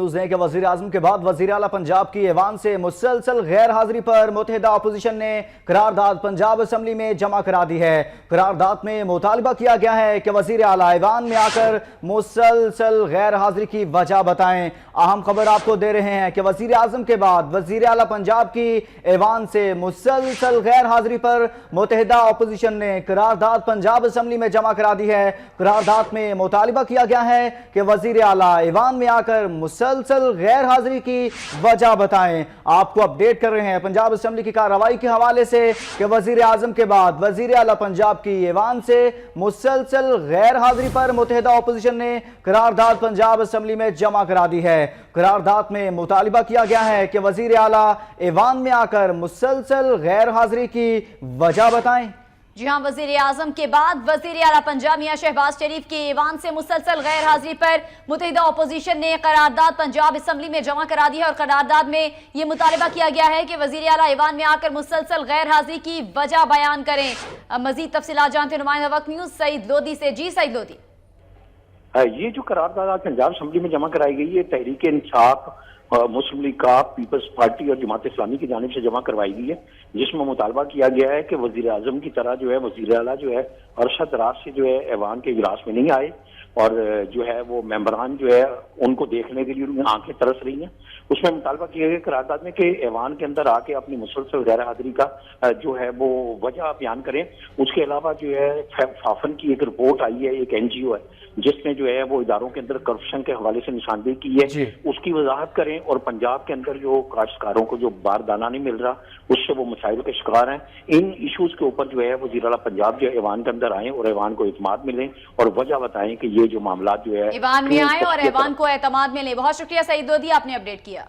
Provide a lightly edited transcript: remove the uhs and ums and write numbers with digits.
News ہے کہ وزیر اعظم کے بعد وزیر اعلیٰ پنجاب کی ایوان سے مسلسل غیر حاضری پر متحدہ اپوزیشن نے قرارداد پنجاب اسمبلی میں جمع کرا دی ہے۔ قرارداد میں مطالبہ کیا گیا ہے کہ وزیر اعلیٰ ایوان میں آ کر مسلسل غیر حاضری کی وجہ بتائیں۔ اہم خبر آپ کو دے رہے ہیں کہ وزیر اعظم کے بعد وزیر اعلیٰ پنجاب کی ایوان سے مسلسل غیر حاضری پر متحدہ اپوزیشن نے قرارداد پنجاب اسمبلی میں جمع کرا دی ہے۔ قرارداد میں مطالبہ کیا گیا ہے کہ وزیر اعلیٰ ایوان میں آ کر مسلسل غیر حاضری کی وجہ بتائیں۔ آپ کو اپڈیٹ کر رہے ہیں پنجاب اسمبلی کی کارروائی کے حوالے سے کہ وزیر اعظم کے بعد وزیر اعلیٰ پنجاب کی ایوان سے مسلسل غیر حاضری پر متحدہ اپوزیشن نے قرارداد پنجاب اسمبلی میں جمع کرا دی ہے۔ قرارداد میں مطالبہ کیا گیا ہے کہ وزیر اعلیٰ ایوان میں آ کر مسلسل غیر حاضری کی وجہ بتائیں۔ جی ہاں، وزیر اعظم کے بعد وزیر اعلیٰ پنجاب میاں شہباز شریف کی ایوان سے مسلسل غیر حاضری پر متحدہ اپوزیشن نے قرارداد پنجاب اسمبلی میں جمع کرا دی ہے اور قرارداد میں یہ مطالبہ کیا گیا ہے کہ وزیر اعلیٰ ایوان میں آ کر مسلسل غیر حاضری کی وجہ بیان کریں۔ مزید تفصیلات جانتے ہیں نمائندہ وقت نیوز سعید لودھی سے۔ جی سعید لودھی، یہ جو قرارداد پنجاب اسمبلی میں جمع کرائی گئی ہے تحریک انصاف، مسلم لیگ کا، پیپلز پارٹی اور جماعت اسلامی کی جانب سے جمع کروائی گئی ہے، جس میں مطالبہ کیا گیا ہے کہ وزیر اعظم کی طرح جو ہے وزیر اعلیٰ جو ہے عرصہ دراز سے جو ہے ایوان کے اجلاس میں نہیں آئے اور جو ہے وہ ممبران جو ہے ان کو دیکھنے کے لیے آنکھیں ترس رہی ہیں۔ اس میں مطالبہ کیا گیا قرارداد میں کہ ایوان کے اندر آ کے اپنی مسلسل غیر حاضری کا جو ہے وہ وجہ بیان کریں۔ اس کے علاوہ جو ہے فافن کی ایک رپورٹ آئی ہے، ایک این جی او ہے جس نے جو ہے وہ اداروں کے اندر کرپشن کے حوالے سے نشاندہی کی ہے، اس کی وضاحت کریں اور پنجاب کے اندر جو کاشتکاروں کو جو باردانہ نہیں مل رہا اس سے وہ مسائل کے شکار ہیں، ان ایشوز کے اوپر جو ہے وزیر اعلیٰ پنجاب جو ہے ایوان کے اندر آئیں اور ایوان کو اعتماد ملیں اور وجہ بتائیں کہ یہ جو معاملات جو ہے ایوان میں آئیں اور ایوان کو اعتماد ملے۔ بہت شکریہ سعید لودھی، آپ نے اپڈیٹ کیا۔